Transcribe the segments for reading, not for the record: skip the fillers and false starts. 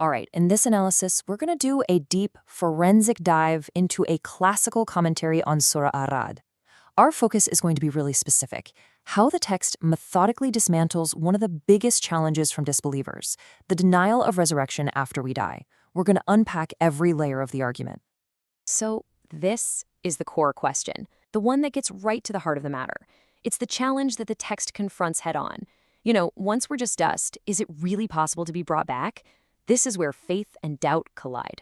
All right, in this analysis, we're going to do a deep forensic dive into a classical commentary on Surah Ar-Raʿd. Our focus is going to be really specific: how the text methodically dismantles one of the biggest challenges from disbelievers, the denial of resurrection after we die. We're going to unpack every layer of the argument. So this is the core question, the one that gets right to the heart of the matter. It's the challenge that the text confronts head-on. Once we're just dust, is it really possible to be brought back? This is where faith and doubt collide.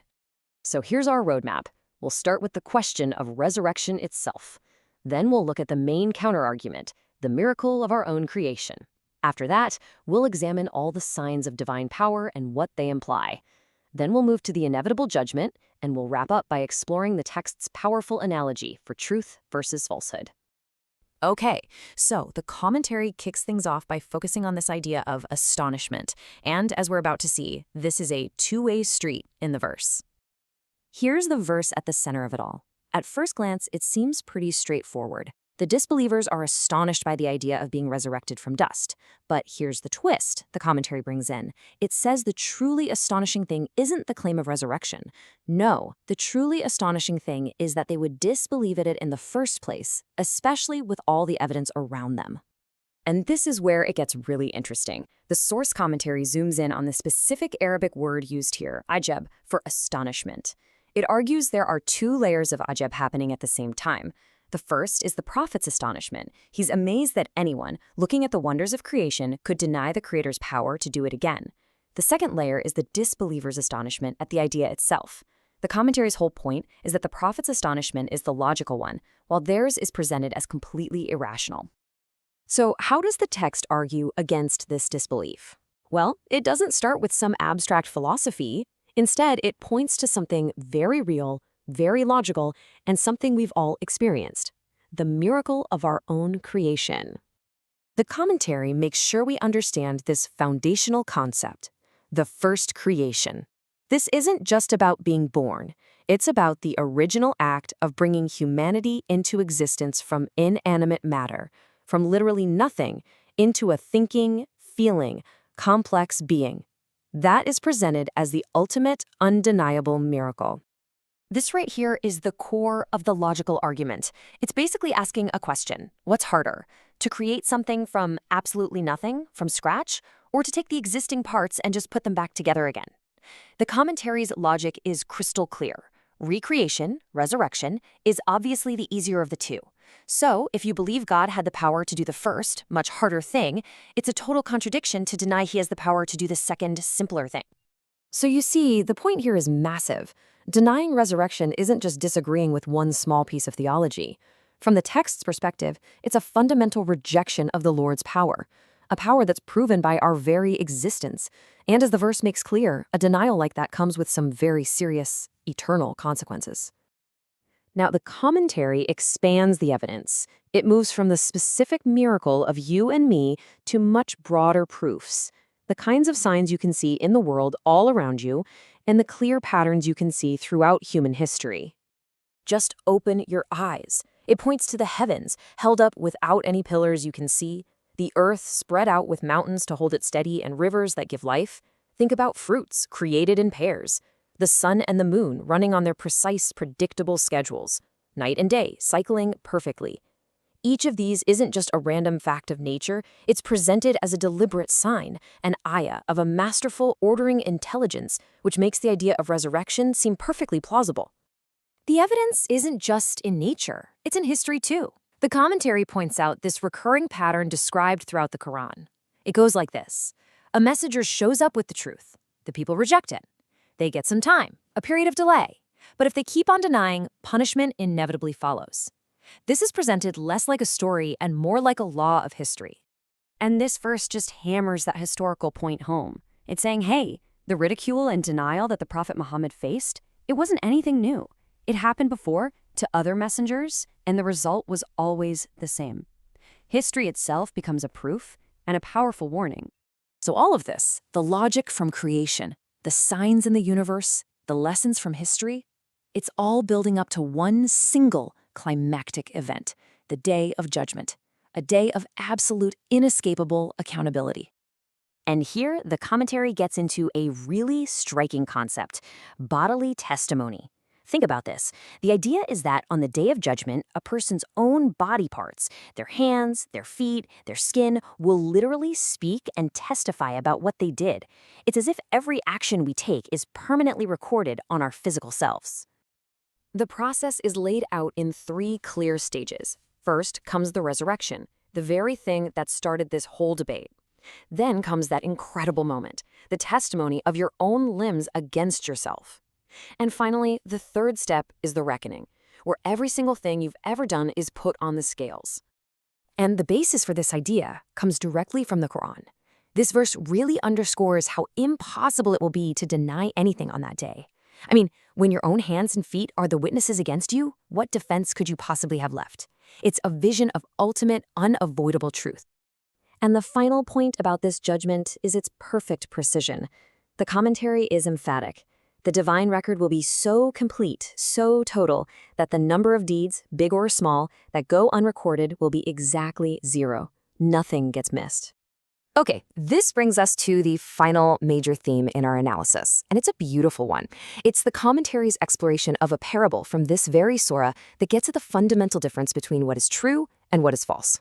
So here's our roadmap. We'll start with the question of resurrection itself. Then we'll look at the main counterargument, the miracle of our own creation. After that, we'll examine all the signs of divine power and what they imply. Then we'll move to the inevitable judgment, and we'll wrap up by exploring the text's powerful analogy for truth versus falsehood. Okay, so the commentary kicks things off by focusing on this idea of astonishment. And as we're about to see, this is a two-way street in the verse. Here's the verse at the center of it all. At first glance, it seems pretty straightforward. The disbelievers are astonished by the idea of being resurrected from dust. But here's the twist the commentary brings in. It says the truly astonishing thing isn't the claim of resurrection. No, the truly astonishing thing is that they would disbelieve it in the first place, especially with all the evidence around them. And this is where it gets really interesting. The source commentary zooms in on the specific Arabic word used here, ajab, for astonishment. It argues there are two layers of ajab happening at the same time. The first is the prophet's astonishment. He's amazed that anyone, looking at the wonders of creation, could deny the Creator's power to do it again. The second layer is the disbeliever's astonishment at the idea itself. The commentary's whole point is that the prophet's astonishment is the logical one, while theirs is presented as completely irrational. So how does the text argue against this disbelief? Well, it doesn't start with some abstract philosophy. Instead, it points to something very real, very logical, and something we've all experienced: the miracle of our own creation. The commentary makes sure we understand this foundational concept, the first creation. This isn't just about being born. It's about the original act of bringing humanity into existence from inanimate matter, from literally nothing, into a thinking, feeling, complex being. That is presented as the ultimate, undeniable miracle. This right here is the core of the logical argument. It's basically asking a question. What's harder, to create something from absolutely nothing, from scratch, or to take the existing parts and just put them back together again? The commentary's logic is crystal clear. Recreation, resurrection, is obviously the easier of the two. So, if you believe God had the power to do the first, much harder thing, it's a total contradiction to deny he has the power to do the second, simpler thing. So you see, the point here is massive. Denying resurrection isn't just disagreeing with one small piece of theology. From the text's perspective, it's a fundamental rejection of the Lord's power, a power that's proven by our very existence. And as the verse makes clear, a denial like that comes with some very serious, eternal consequences. Now, the commentary expands the evidence. It moves from the specific miracle of you and me to much broader proofs, the kinds of signs you can see in the world all around you, and the clear patterns you can see throughout human history. Just open your eyes. It points to the heavens, held up without any pillars you can see, the earth spread out with mountains to hold it steady and rivers that give life. Think about fruits created in pairs, the sun and the moon running on their precise, predictable schedules, night and day cycling perfectly. Each of these isn't just a random fact of nature, it's presented as a deliberate sign, an ayah of a masterful, ordering intelligence, which makes the idea of resurrection seem perfectly plausible. The evidence isn't just in nature, it's in history too. The commentary points out this recurring pattern described throughout the Quran. It goes like this: a messenger shows up with the truth. The people reject it. They get some time, a period of delay. But if they keep on denying, punishment inevitably follows. This is presented less like a story and more like a law of history. And this verse just hammers that historical point home. It's saying, hey, the ridicule and denial that the Prophet Muhammad faced, it wasn't anything new. It happened before to other messengers, and the result was always the same. History itself becomes a proof and a powerful warning. So all of this, the logic from creation, the signs in the universe, the lessons from history, it's all building up to one single climactic event, the Day of Judgment, a day of absolute, inescapable accountability. And here, the commentary gets into a really striking concept: bodily testimony. Think about this. The idea is that on the day of judgment, a person's own body parts, their hands, their feet, their skin, will literally speak and testify about what they did. It's as if every action we take is permanently recorded on our physical selves. The process is laid out in 3 clear stages. First comes the resurrection, the very thing that started this whole debate. Then comes that incredible moment, the testimony of your own limbs against yourself. And finally, the 3rd step is the reckoning, where every single thing you've ever done is put on the scales. And the basis for this idea comes directly from the Quran. This verse really underscores how impossible it will be to deny anything on that day. I mean, when your own hands and feet are the witnesses against you, what defense could you possibly have left? It's a vision of ultimate, unavoidable truth. And the final point about this judgment is its perfect precision. The commentary is emphatic. The divine record will be so complete, so total, that the number of deeds, big or small, that go unrecorded will be exactly 0. Nothing gets missed. Okay, this brings us to the final major theme in our analysis, and it's a beautiful one. It's the commentary's exploration of a parable from this very surah that gets at the fundamental difference between what is true and what is false.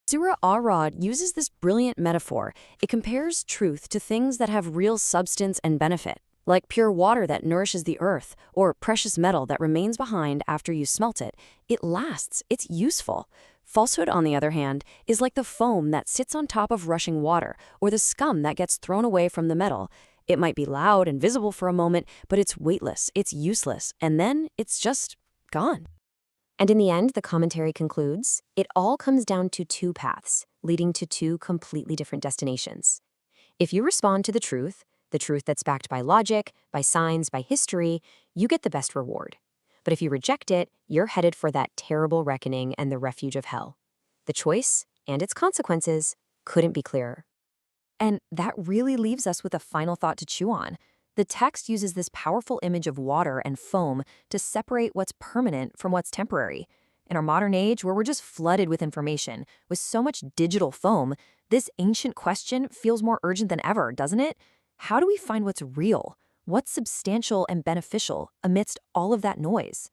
Surah Ar-Raʿd uses this brilliant metaphor. It compares truth to things that have real substance and benefit, like pure water that nourishes the earth, or precious metal that remains behind after you smelt it. It lasts, it's useful. Falsehood, on the other hand, is like the foam that sits on top of rushing water, or the scum that gets thrown away from the metal. It might be loud and visible for a moment, but it's weightless, it's useless, and then it's just gone. And in the end, the commentary concludes, it all comes down to 2 paths, leading to 2 completely different destinations. If you respond to the truth that's backed by logic, by signs, by history, you get the best reward. But if you reject it, you're headed for that terrible reckoning and the refuge of hell. The choice, and its consequences, couldn't be clearer. And that really leaves us with a final thought to chew on. The text uses this powerful image of water and foam to separate what's permanent from what's temporary. In our modern age, where we're just flooded with information, with so much digital foam, this ancient question feels more urgent than ever, doesn't it? How do we find what's real, what's substantial and beneficial amidst all of that noise?